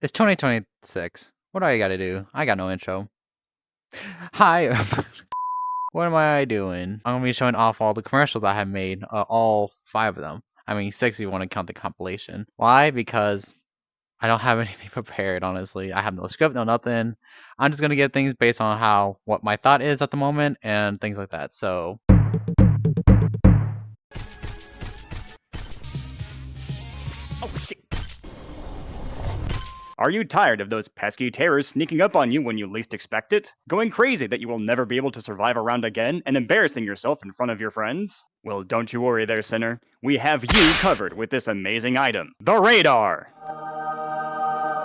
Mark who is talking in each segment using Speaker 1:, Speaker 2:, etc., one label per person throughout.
Speaker 1: It's 2026. What do I gotta do? I got no intro. Hi. What am I doing? I'm gonna be showing off all the commercials I have made, all 5 of them. I mean, 6 if you want to count the compilation. Why? Because I don't have anything prepared, honestly. I have no script, no nothing. I'm just gonna get things based on what my thought is at the moment and things like that. So,
Speaker 2: Oh shit. Are you tired of those pesky terrors sneaking up on you when you least expect it? Going crazy that you will never be able to survive a round again and embarrassing yourself in front of your friends? Well, don't you worry there, sinner. We have you covered with this amazing item, the radar!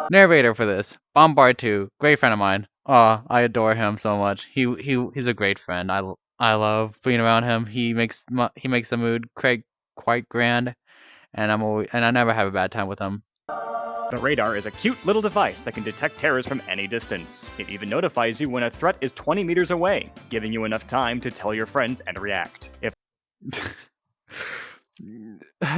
Speaker 1: narrator for this, Bombard 2, great friend of mine. I adore him so much. He's a great friend. I love being around him. He makes the mood quite grand, and I never have a bad time with him.
Speaker 2: The radar is a cute little device that can detect terrors from any distance. It even notifies you when a threat is 20 meters away, giving you enough time to tell your friends and react. If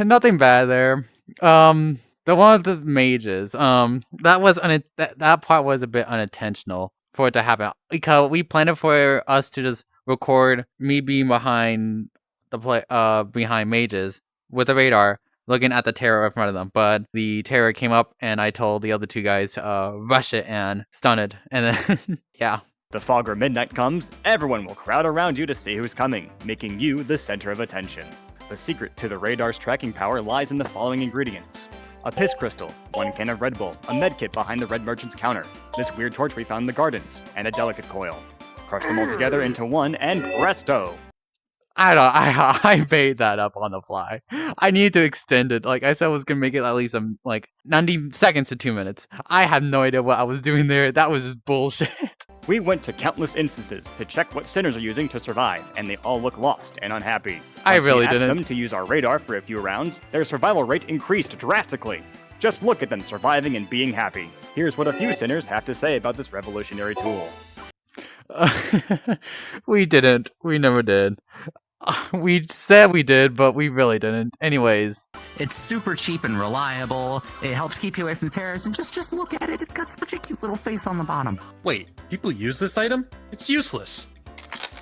Speaker 1: Nothing bad there. The one with the mages. That part was a bit unintentional for it to happen because we planned it for us to just record me being behind behind mages with the radar, looking at the terror in front of them. But the terror came up, and I told the other 2 guys to rush it and stun it, and then yeah.
Speaker 2: the fog or midnight comes, everyone will crowd around you to see who's coming, making you the center of attention. The secret to the radar's tracking power lies in the following ingredients: a piss crystal, 1 can of Red Bull, a medkit behind the red merchant's counter, this weird torch we found in the gardens, and a delicate coil. Crush them all together into one, and presto!
Speaker 1: I made that up on the fly. I need to extend it. Like I said, I was gonna make it at least 90 seconds to 2 minutes. I have no idea what I was doing there. That was just bullshit.
Speaker 2: We went to countless instances to check what sinners are using to survive, and they all look lost and unhappy.
Speaker 1: I
Speaker 2: Once we
Speaker 1: really
Speaker 2: asked
Speaker 1: didn't.
Speaker 2: them to use our radar for a few rounds, their survival rate increased drastically. Just look at them surviving and being happy. Here's what a few sinners have to say about this revolutionary tool.
Speaker 1: We didn't. We never did. We said we did, but we really didn't. Anyways,
Speaker 3: It's super cheap and reliable. It helps keep you away from terrorists. And just look at it. It's got such a cute little face on the bottom.
Speaker 4: Wait, people use this item? It's useless.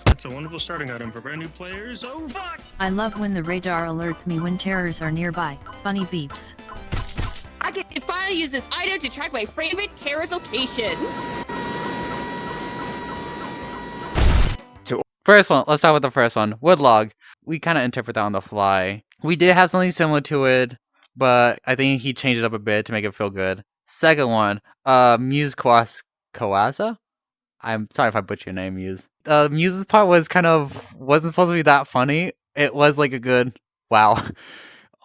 Speaker 5: It's a wonderful starting item for brand new players. Oh, fuck!
Speaker 6: I love when the radar alerts me when terrors are nearby. Funny beeps.
Speaker 7: I can finally use this item to track my favorite terrorist location.
Speaker 1: first one. Let's start with the first one. Woodlog. We kind of interpret that on the fly. We did have something similar to it, but I think he changed it up a bit to make it feel good. Second one, Muse Kawaza? I'm sorry if I butchered your name, Muse. Muse's part wasn't supposed to be that funny. It was like a good wow.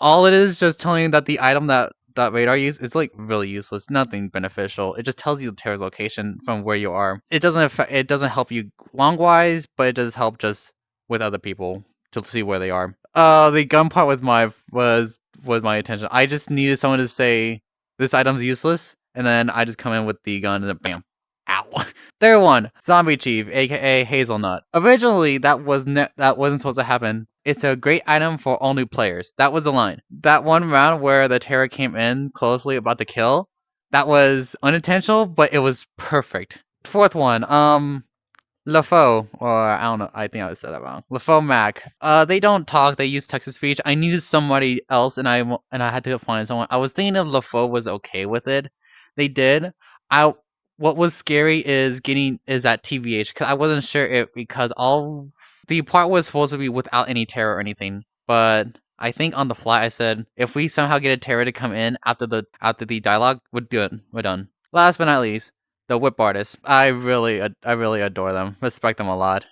Speaker 1: All it is just telling you that the item that radar use is like really useless, nothing beneficial. It just tells you the terror's location from where you are. It doesn't help you long wise, but it does help just with other people to see where they are. The gun part was my attention. I just needed someone to say this item's useless, and then I just come in with the gun and then bam. Ow. Third one, Zombie Chief, aka Hazelnut. Originally, that wasn't supposed to happen. It's a great item for all new players. That was the line. That one round where the terror came in closely about to kill, that was unintentional, but it was perfect. Fourth one, LaFoe, or I don't know, I think I said that wrong. LaFoe Mac. They don't talk, they use text to speech. I needed somebody else, and I had to find someone. I was thinking if LaFoe was okay with it. They did. What was scary is that TVH, because I wasn't sure because all the part was supposed to be without any terror or anything. But I think on the fly I said if we somehow get a terror to come in after the dialogue, we're done. Last but not least, the whip artists. I really adore them. Respect them a lot.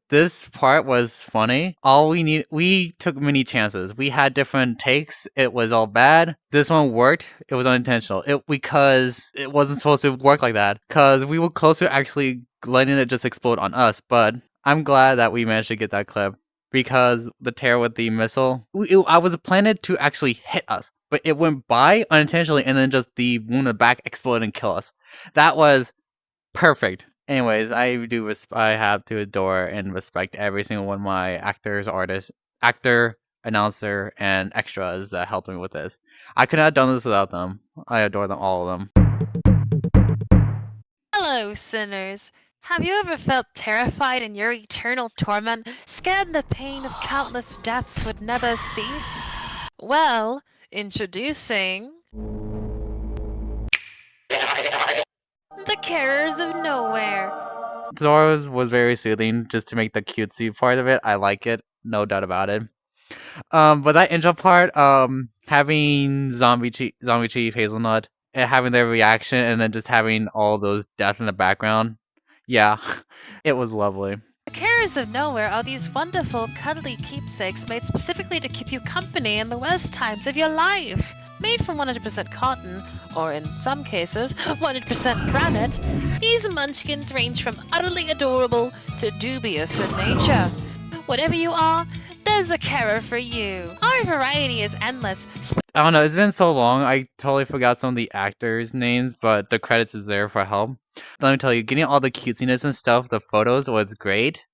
Speaker 1: This part was funny. We took many chances. We had different takes. It was all bad. This one worked. It was unintentional. Because it wasn't supposed to work like that. Because we were close to actually letting it just explode on us. But I'm glad that we managed to get that clip. Because the terror with the missile, I was planning to actually hit us. But it went by unintentionally, and then just the wound in the back exploded and kill us. That was perfect. Anyways, I have to adore and respect every single one of my actor, announcer and extras that helped me with this. I could not have done this without them. I adore them, all of them.
Speaker 8: Hello, sinners. Have you ever felt terrified in your eternal torment, scared the pain of countless deaths would never cease? Well, introducing... the Carers of Nowhere.
Speaker 1: Zora's was very soothing just to make the cutesy part of it. I like it, no doubt about it. But that intro part, having Zombie Chief, Hazelnut, and having their reaction, and then just having all those death in the background, yeah, it was lovely.
Speaker 8: The Carers of Nowhere are these wonderful, cuddly keepsakes made specifically to keep you company in the worst times of your life. Made from 100% cotton, or in some cases, 100% granite, these munchkins range from utterly adorable to dubious in nature. Whatever you are, there's a carer for you. Our variety is endless.
Speaker 1: I don't know, it's been so long, I totally forgot some of the actors' names, but the credits is there for help. Let me tell you, getting all the cutesiness and stuff, the photos was great.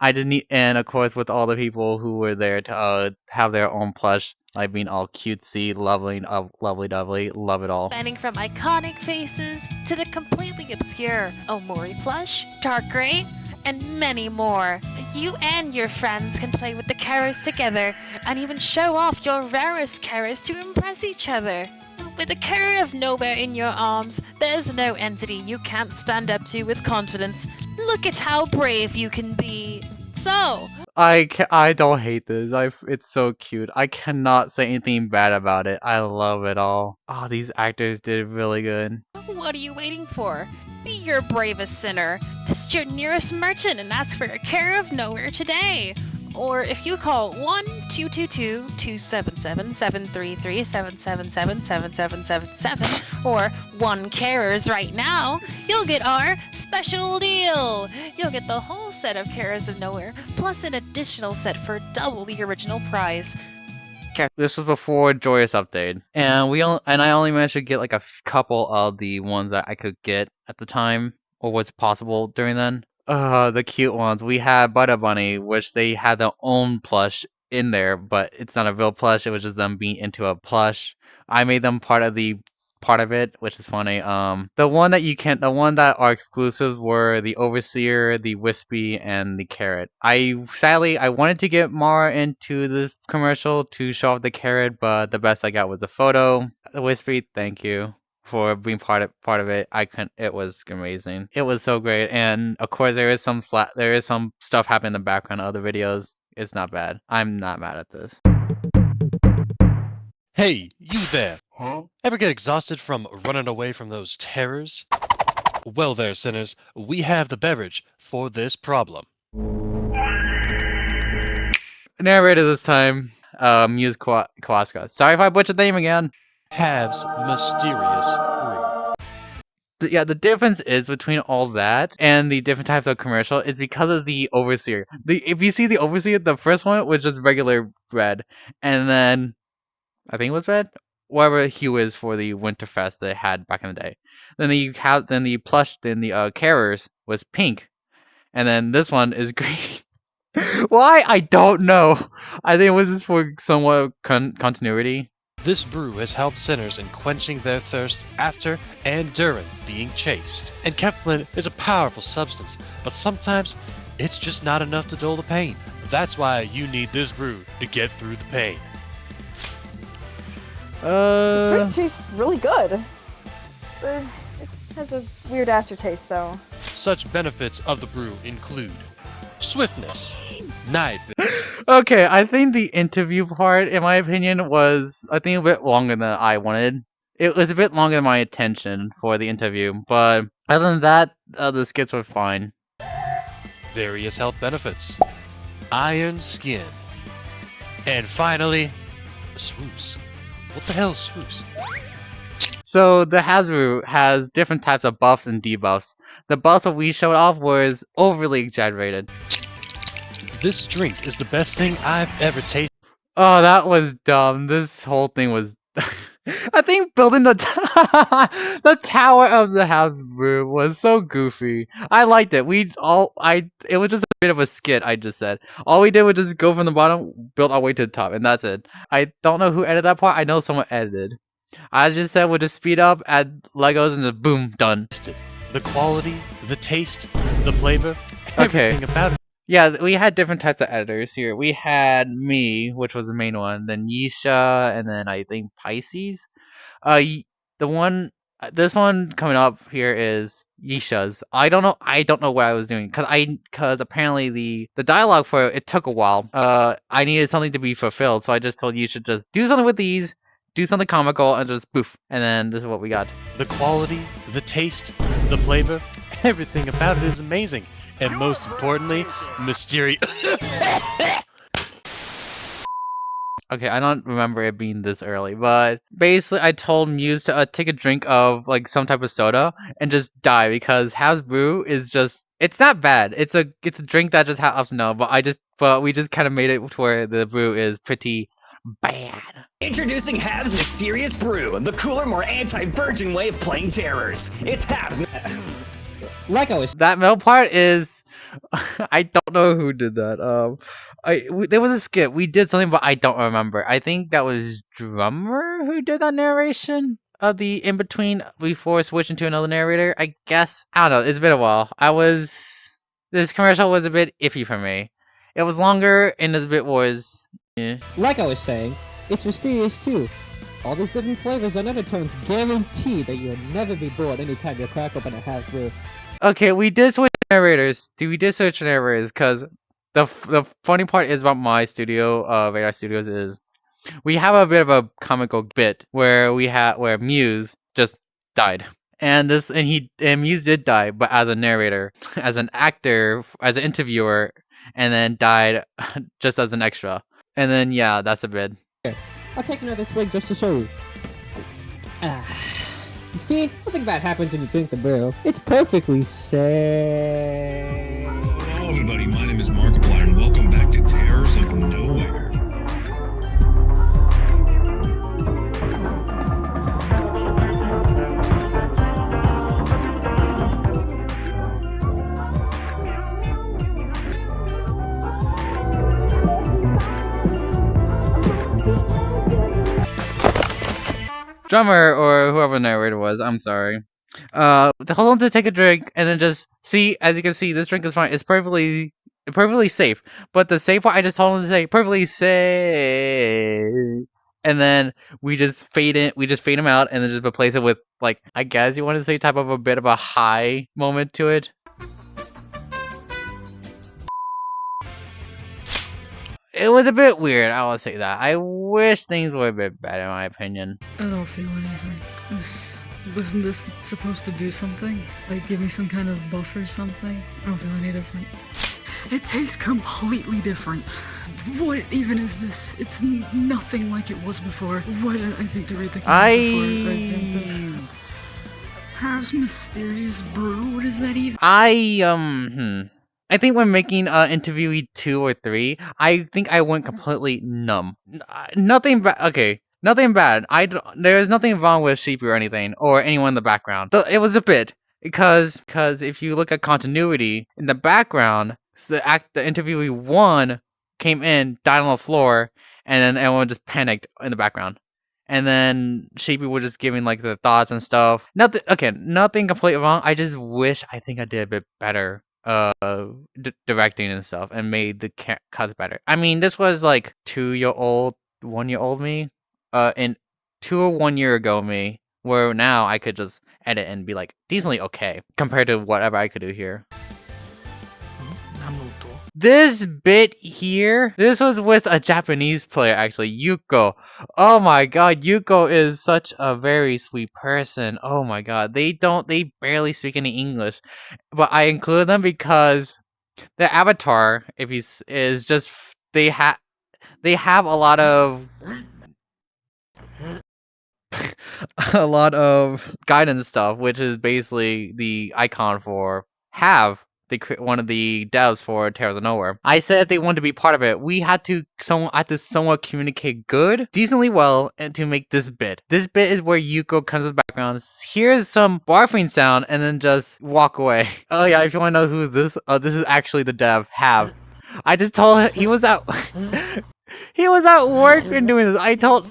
Speaker 1: I just need, and of course with all the people who were there to have their own plush, like being all cutesy, lovely-dovely, love it all.
Speaker 8: Spanning from iconic faces to the completely obscure Omori plush, dark gray, and many more. You and your friends can play with the carers together and even show off your rarest carers to impress each other. With the Carer of Nowhere in your arms, there's no entity you can't stand up to with confidence. Look at how brave you can be. So,
Speaker 1: I don't hate this. It's so cute. I cannot say anything bad about it. I love it all. Oh, these actors did really good.
Speaker 8: what are you waiting for? Be your bravest sinner. Visit your nearest merchant and ask for a Carer of Nowhere today. Or if you call 1-222-277-733-777-7777 or 1 Carers right now, you'll get our special deal. You'll get the whole set of Carers of Nowhere, plus an additional set for double the original price.
Speaker 1: This was before Joyous Update, and I only managed to get like a couple of the ones that I could get at the time, or what's possible during then. The cute ones. We had Butter Bunny, which they had their own plush in there, but it's not a real plush. It was just them being into a plush. I made them part of it, which is funny. The one that are exclusives were the Overseer, the Wispy, and the Carrot. I wanted to get more into this commercial to show off the Carrot, but the best I got was a photo. The Wispy, thank you for being part of it. It was amazing. It was so great, and of course there is some stuff happening in the background of the videos. It's not bad. I'm not mad at this.
Speaker 4: Hey, you there! Huh? Ever get exhausted from running away from those terrors? Well there, sinners, we have the beverage for this problem.
Speaker 1: Narrator this time, Muse Kowalska. Sorry if I butchered the name again.
Speaker 4: Hav's mysterious brew.
Speaker 1: Yeah, the difference is between all that and the different types of commercial is because of the Overseer. If you see the Overseer, the first one was just regular red, and then I think it was red, whatever hue is for the Winterfest they had back in the day. Then the Carers was pink, and then this one is green. Why? I don't know. I think it was just for somewhat continuity.
Speaker 4: This brew has helped sinners in quenching their thirst after and during being chased. And Keflin is a powerful substance, but sometimes it's just not enough to dull the pain. That's why you need this brew to get through the pain.
Speaker 9: This drink tastes really good. It has a weird aftertaste, though.
Speaker 4: Such benefits of the brew include swiftness, night.
Speaker 1: Okay, I think the interview part, in my opinion, was a bit longer than I wanted. It was a bit longer than my attention for the interview, but other than that, the skits were fine.
Speaker 4: Various health benefits, iron skin, and finally, swoops. What the hell is swoops?
Speaker 1: So the Hasbro has different types of buffs and debuffs. The buffs that we showed off was overly exaggerated.
Speaker 4: This drink is the best thing I've ever tasted.
Speaker 1: Oh, that was dumb. This whole thing was... I think building the the tower of the Habsburg was so goofy. I liked it. It was just a bit of a skit. I just said all we did was just go from the bottom, build our way to the top, and that's it. I don't know who edited that part. I know someone edited. I just said we'll just speed up, add Legos, and just boom, done.
Speaker 4: The quality, the taste, the flavor,
Speaker 1: Okay.
Speaker 4: everything about it.
Speaker 1: Yeah, we had different types of editors here. We had me, which was the main one, then Yisha, and then I think Pisces. This one coming up here is Yisha's. I don't know what I was doing because apparently the dialogue for it took a while. I needed something to be fulfilled, so I just told Yisha just do something with these, do something comical, and just poof, and then this is what we got.
Speaker 4: The quality, the taste, the flavor, everything about it is amazing. And most importantly, mysterious.
Speaker 1: Okay, I don't remember it being this early, but basically I told Muse to take a drink of like some type of soda and just die because Habsburg is just, it's not bad. It's a drink that just has ups and downs, but we just kind of made it to where the brew is pretty bad.
Speaker 10: Introducing Habs Mysterious Brew, the cooler, more anti-virgin way of playing terrors. It's Habs.
Speaker 11: Like I was.
Speaker 1: That middle part is, I don't know who did that. There was a skit. We did something, but I don't remember. I think that was Drummer who did that narration of the in between before switching to another narrator. I guess I don't know. It's been a while. This commercial was a bit iffy for me. It was longer, and this bit was.
Speaker 11: Like I was saying, it's mysterious too. All these different flavors and undertones guarantee that you'll never be bored anytime you crack open a Habsburg.
Speaker 1: Okay, we did switch narrators. We did switch narrators because the funny part is about my studio, Radar Studios, is we have a bit of a comical bit where Muse just died, and Muse did die, but as a narrator, as an actor, as an interviewer, and then died just as an extra, and then yeah, that's a bit.
Speaker 11: I'll take another swig just to show you. You see, nothing bad happens when you drink the brew. It's perfectly safe.
Speaker 12: Hello everybody, my name is Markiplier and welcome back to Terrors of Nowhere.
Speaker 1: Drummer or whoever the narrator was, I'm sorry. Hold on to take a drink and then just see. As you can see, this drink is fine. It's perfectly safe. But the safe part, I just told him to say perfectly safe, and then we just fade him out, and then just replace it with like, I guess you want to say type of a bit of a high moment to it. It was a bit weird, I will say that. I wish things were a bit better, in my opinion.
Speaker 13: I don't feel anything. Wasn't this supposed to do something? Like, give me some kind of buff or something? I don't feel any different. It tastes completely different. What even is this? It's nothing like it was before. Why didn't I think to read the before I drank this? Habs Mysterious Brew? What is that even?
Speaker 1: I think when making Interviewee 2 or 3, I think I went completely numb. Nothing bad. Okay, nothing bad. There's nothing wrong with Sheepy or anything, or anyone in the background. It was a bit because if you look at continuity in the background, the Interviewee 1 came in, died on the floor, and then everyone just panicked in the background. And then Sheepy was just giving like the thoughts and stuff. Nothing completely wrong. I just wish I think I did a bit better. Directing and stuff, and made the cuts better. I mean, this was like 1-year-old me, and 2 or 1 year ago me, where now I could just edit and be like decently okay compared to whatever I could do here. This bit here, this was with a Japanese player actually, Yuko. Oh my god, Yuko is such a very sweet person. Oh my god, they barely speak any English, but I include them because their avatar, is just they have a lot of a lot of guidance stuff, which is basically the icon for one of the devs for Terrors of Nowhere. I said if they wanted to be part of it, we had to somewhat communicate good, decently well, and to make this bit. This bit is where Yuko comes in the background, hears some barfing sound, and then just walk away. Oh yeah, if you want to know who this, this is actually the dev, Have. I just told him he was at he was at work and doing this. I felt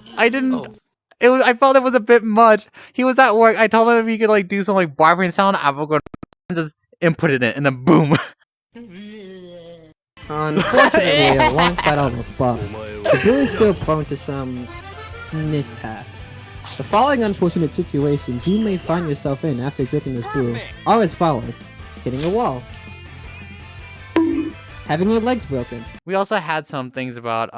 Speaker 1: it was a bit much. He was at work. I told him if he could like do some like barfing sound, I would go and just input it in, and then boom.
Speaker 11: Unfortunately, alongside all those buffs, the brew is still prone to some mishaps. The following unfortunate situations you may find yourself in after drinking this brew are as follows: hitting a wall, having your legs broken.
Speaker 1: We also had some things about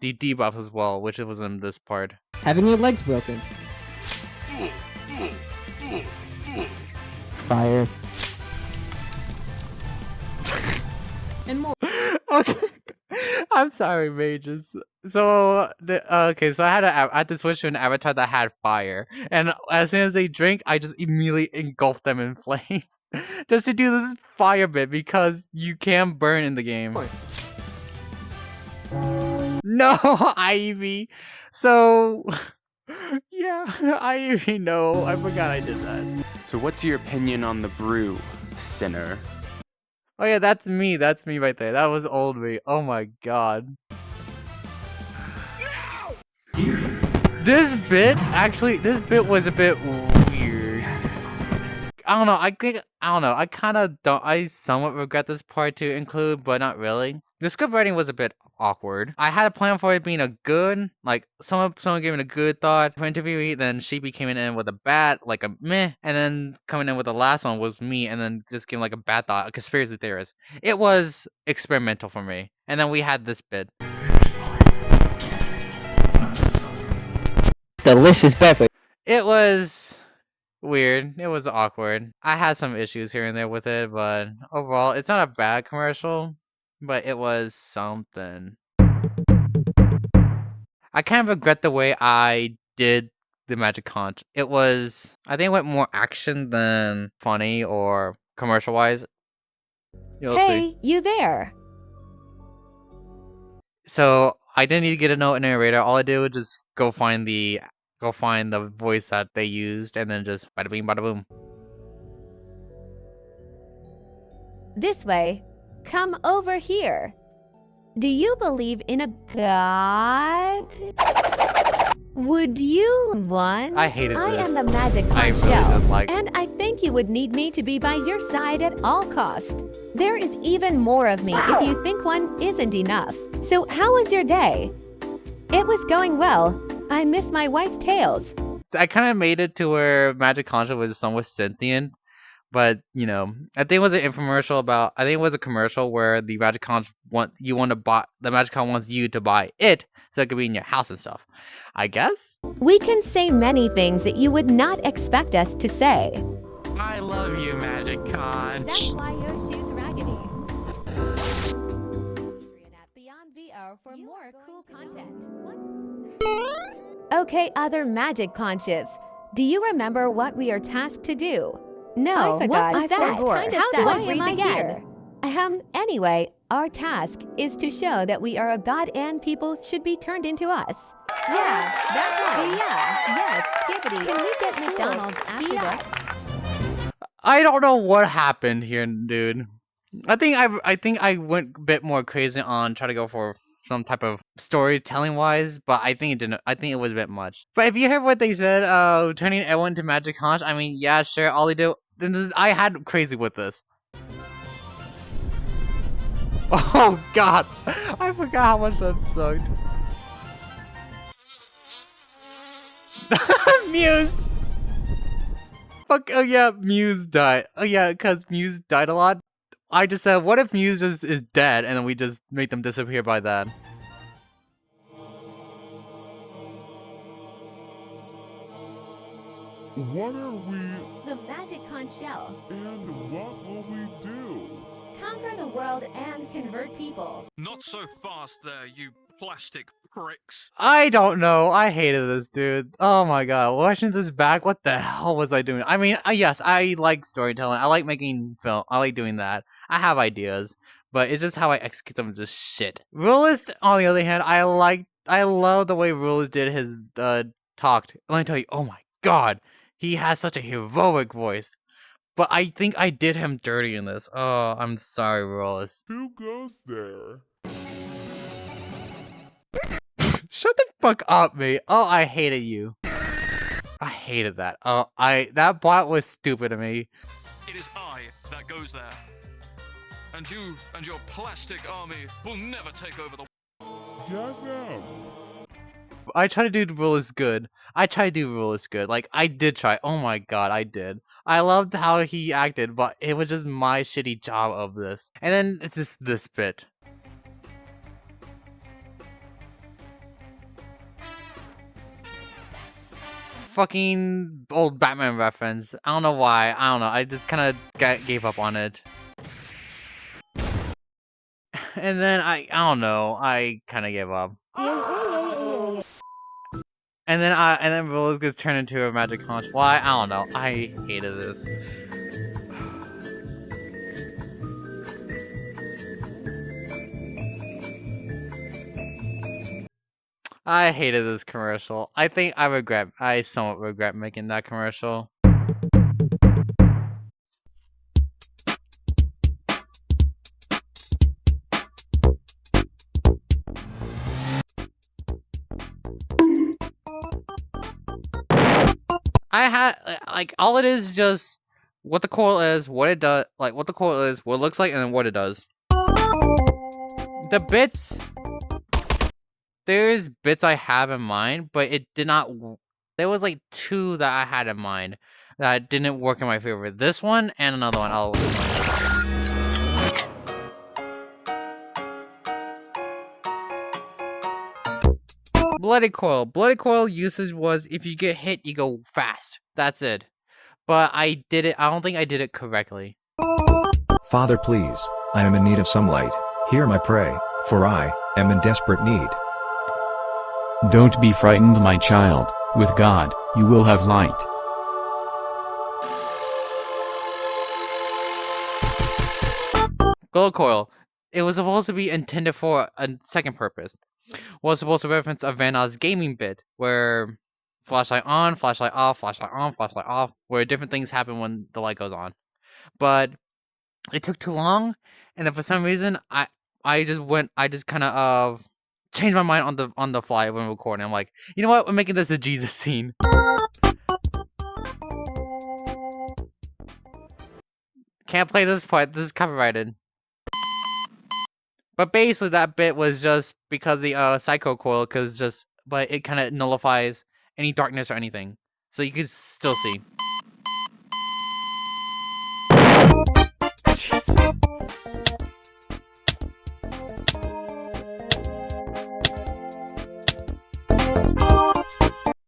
Speaker 1: the debuff as well, which was in this part.
Speaker 11: Having your legs broken. Fire. And more.
Speaker 1: Okay. I'm sorry, mages. So so I had to switch to an avatar that had fire, and as soon as they drink, I just immediately engulf them in flames, just to do this fire bit because you can burn in the game. No, Ivy. So yeah, Ivy. No, I forgot I did that.
Speaker 14: So what's your opinion on the brew, sinner?
Speaker 1: Oh yeah, that's me. That's me right there. That was old me. Oh my god. This bit was a bit weird. I don't know. I somewhat regret this part to include, but not really. The script writing was a bit awkward. I had a plan for it being a good, like someone giving a good thought for interviewee, then Sheepy came in with a bad, like a meh, and then coming in with the last one was me, and then just giving like a bad thought, a conspiracy theorist. It was experimental for me. And then we had this bit.
Speaker 11: Delicious beverage.
Speaker 1: It was weird. It was awkward. I had some issues here and there with it, but overall, it's not a bad commercial, but it was something. I kind of regret the way I did the Magic Conch. I think it went more action than funny or commercial-wise. You'll see.
Speaker 15: You there?
Speaker 1: So I didn't need to get a note in the narrator. All I did was just go find the voice that they used, and then just bada bing, bada boom.
Speaker 15: This way. Come over here. Do you believe in a god? Would you want?
Speaker 1: I hated
Speaker 15: I
Speaker 1: this.
Speaker 15: am the Magic
Speaker 1: I
Speaker 15: Conch
Speaker 1: really
Speaker 15: Shell,
Speaker 1: didn't like it.
Speaker 15: and I think you would need me to be by your side at all costs. There is even more of me if you think one isn't enough. So how was your day? It was going well. I miss my wife Tails.
Speaker 1: I kind of made it to where Magic Conch was somewhat sentient, but you know, I think it was an infomercial about. I think it was a commercial where the Magic Conch the Magic Conch wants you to buy it so it could be in your house and stuff. I guess.
Speaker 15: We can say many things that you would not expect us to say.
Speaker 3: I love you, Magic Conch.
Speaker 15: That's why your shoes raggedy. Beyond VR for more cool content. Okay, other Magic Conches. Do you remember what we are tasked to do? No,
Speaker 8: I forgot.
Speaker 15: what was that? How do I read
Speaker 8: again?
Speaker 15: Anyway, our task is to show that we are a god and people should be turned into us. Yeah, that one. Yes, Skippity. Can we get McDonald's after this?
Speaker 1: I don't know what happened here, dude. I think I went a bit more crazy on trying to go for some type of storytelling wise, but I think it didn't. I think it was a bit much. But if you heard what they said, turning everyone to Magic Conch, I mean, yeah, sure. All they do, I had crazy with this. Oh God, I forgot how much that sucked. Muse. Fuck. Oh yeah, Muse died. Oh yeah, because Muse died a lot. I just said, what if Muse is dead, and then we just make them disappear by that?
Speaker 16: What are we?
Speaker 15: The Magic Conch Shell.
Speaker 16: And what will we do?
Speaker 15: Conquer the world and convert people.
Speaker 17: Not so fast there, you plastic
Speaker 5: pricks.
Speaker 1: I don't know. I hated this, dude. Oh my god. Watching this back, what the hell was I doing? I mean, yes, I like storytelling. I like making film. I like doing that. I have ideas, but it's just how I execute them is just shit. Realist, on the other hand, I love the way Realist did his talked. Let me tell you, oh my god, he has such a heroic voice. But I think I did him dirty in this. Oh, I'm sorry, Realist.
Speaker 16: Who goes there?
Speaker 1: Shut the fuck up, mate. Oh, I hated you. I hated that. Oh, that bot was stupid to me.
Speaker 5: It is I that goes there. And you and your plastic army will never take over the...
Speaker 16: Get them.
Speaker 1: I try to do Realist good. Like, I did try. Oh my god, I did. I loved how he acted, but it was just my shitty job of this. And then it's just this bit. Fucking old Batman reference. I don't know why. I don't know. I just kind of gave up on it. And then I don't know. I kind of gave up. And then Rose gets turned into a magic conch. Why? I don't know. I hated this. I hated this commercial. I think I somewhat regret making that commercial. All it is just what the coil is, what it does, what the coil is, what it looks like, and then what it does. The bits, there's bits I have in mind, but it did not, there was like 2 that I had in mind that didn't work in my favor. This one and another one. I'll Bloody Coil. Bloody Coil usage was if you get hit, you go fast. That's it. But I don't think I did it correctly.
Speaker 17: Father, please, I am in need of some light. Hear my pray, for I am in desperate need.
Speaker 18: Don't be frightened, my child. With God, you will have light.
Speaker 1: Gold Coil. It was supposed to be intended for a second purpose. Was supposed to reference a Vanoss gaming bit where flashlight on, flashlight off, flashlight on, flashlight off, where different things happen when the light goes on. But it took too long, and then for some reason I just kind of changed my mind on the fly when recording. I'm like, you know what? We're making this a Jesus scene. Can't play this part. This is copyrighted. But basically, that bit was just because the Psycho Coil, but it kind of nullifies any darkness or anything, so you can still see. Jeez.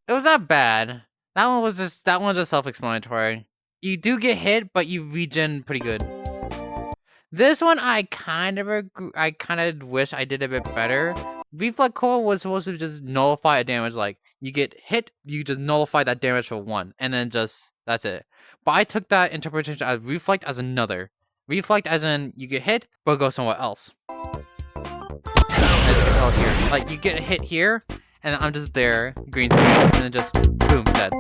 Speaker 1: It was not bad. That one was just self-explanatory. You do get hit, but you regen pretty good. This one, I kind of wish I did a bit better. Reflect Coil was supposed to just nullify a damage, like, you get hit, you just nullify that damage for 1, and then that's it. But I took that interpretation as Reflect as another. Reflect as in, you get hit, but go somewhere else. As you can tell here. Like, you get a hit here, and I'm just there, green screen, and then just, boom, dead.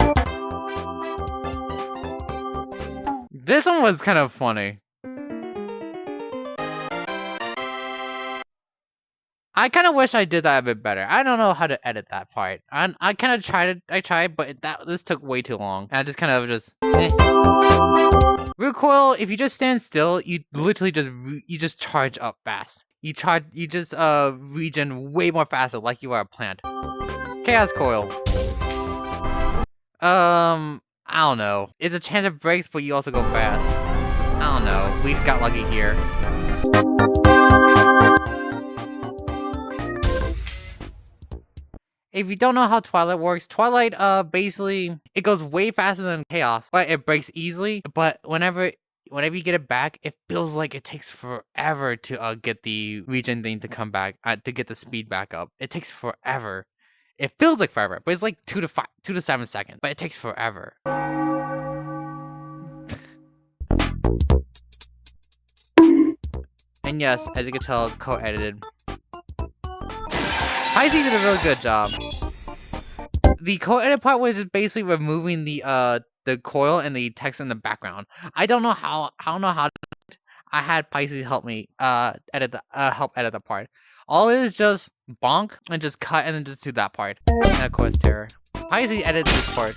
Speaker 1: This one was kind of funny. I kind of wish I did that a bit better. I don't know how to edit that part. I kind of tried it, but this took way too long. And I just kind of Recoil, if you just stand still, you literally just charge up fast. You just regen way more faster like you are a plant. Chaos Coil. I don't know. It's a chance it breaks, but you also go fast. I don't know. We got lucky here. If you don't know how Twilight works, Twilight basically it goes way faster than Chaos, but it breaks easily. But whenever whenever you get it back, it feels like it takes forever to get the regen thing to come back, to get the speed back up. It takes forever. It feels like forever, but it's like 2 to 7 seconds. But it takes forever. And yes, as you can tell, co-edited. Pisces did a really good job. The co-edit part was just basically removing the coil and the text in the background. I don't know how. I had Pisces help me help edit the part. All it is just bonk and just cut and then just do that part. And of course, Terror. Pisces edited this part.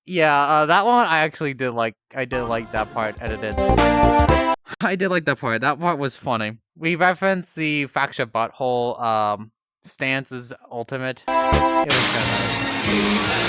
Speaker 1: Yeah, that one I actually did like. I did like that part edited. I did like that part. That part was funny. We referenced the Faction Butthole Stance's ultimate. It was kind of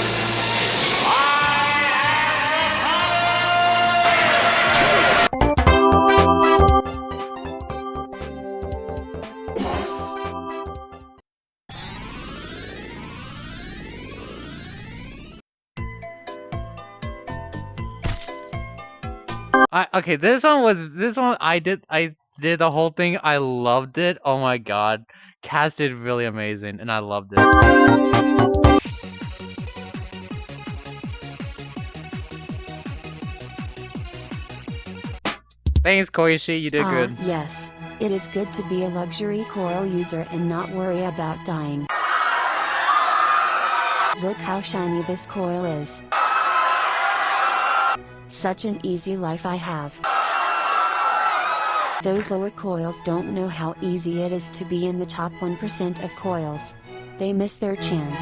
Speaker 1: okay, this one I did the whole thing. I loved it. Oh my god. Cass did really amazing and I loved it. Thanks, Koishi, you did good.
Speaker 19: Yes, it is good to be a luxury coil user and not worry about dying. Look how shiny this coil is. Such an easy life I have. Those lower coils don't know how easy it is to be in the top 1% of coils. They miss their chance.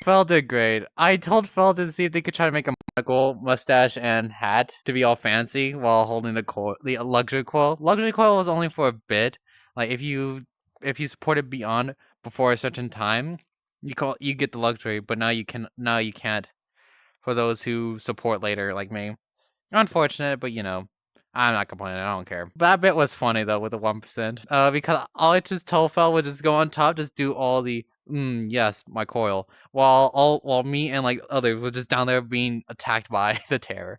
Speaker 1: Fel did great. I told Fel to see if they could try to make a Michael mustache and hat to be all fancy while holding the luxury coil. Luxury coil was only for a bit. Like if you support it before a certain time, you get the luxury, but now you can't for those who support later like me. Unfortunate, but you know, I'm not complaining, I don't care. But that bit was funny though with the 1%. Because all I just told Fel was just go on top, just do all the yes, my coil. While me and like others were just down there being attacked by the Terror.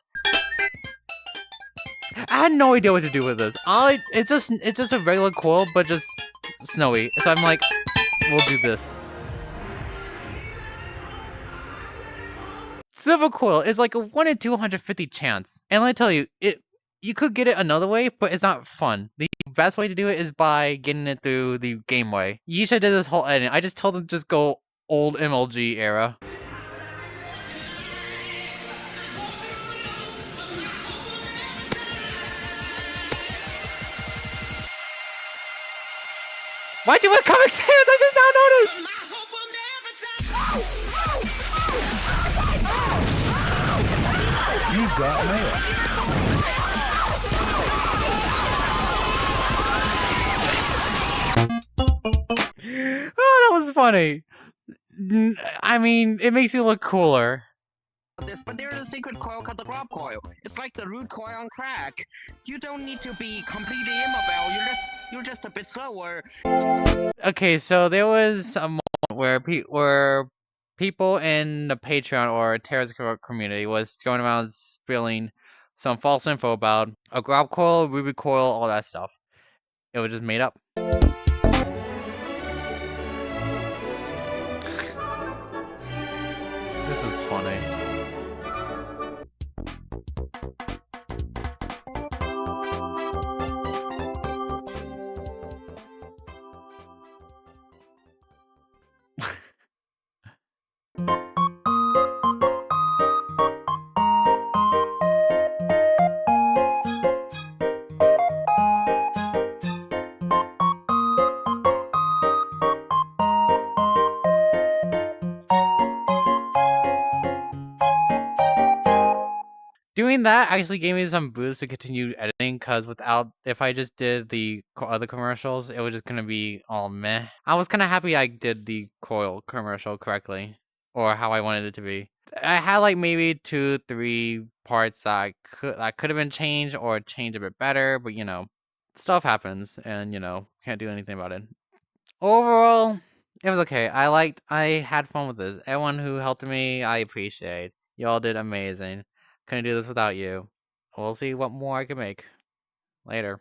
Speaker 1: I had no idea what to do with this. It's just a regular coil, but just snowy. So I'm like, we'll do this. Silver coil is like a 1 in 250 chance. And let me tell you, you could get it another way, but it's not fun. The best way to do it is by getting it through the game way. Yisha did this whole edit. I just told them to just go old MLG era. Why'd you wear Comic Sans? I just now noticed!
Speaker 16: You got mail.
Speaker 1: Oh, that was funny. I mean, it makes you look cooler.
Speaker 3: But there's a secret coil called the Grub Coil. It's like the root coil on crack. You don't need to be completely immobile. You're just a bit slower.
Speaker 1: Okay, so there was a moment where people in the Patreon or Terra's community was going around spilling some false info about a Grub Coil, Ruby Coil, all that stuff. It was just made up. This is funny. Doing that actually gave me some boost to continue editing, because if I just did the other commercials, it was just gonna be all meh. I was kind of happy I did the coil commercial correctly, or how I wanted it to be. I had like maybe 2-3 parts that could have been changed or changed a bit better, but stuff happens, and can't do anything about it. Overall, it was okay. I had fun with this. Everyone who helped me, I appreciate. Y'all did amazing. Couldn't do this without you. We'll see what more I can make later.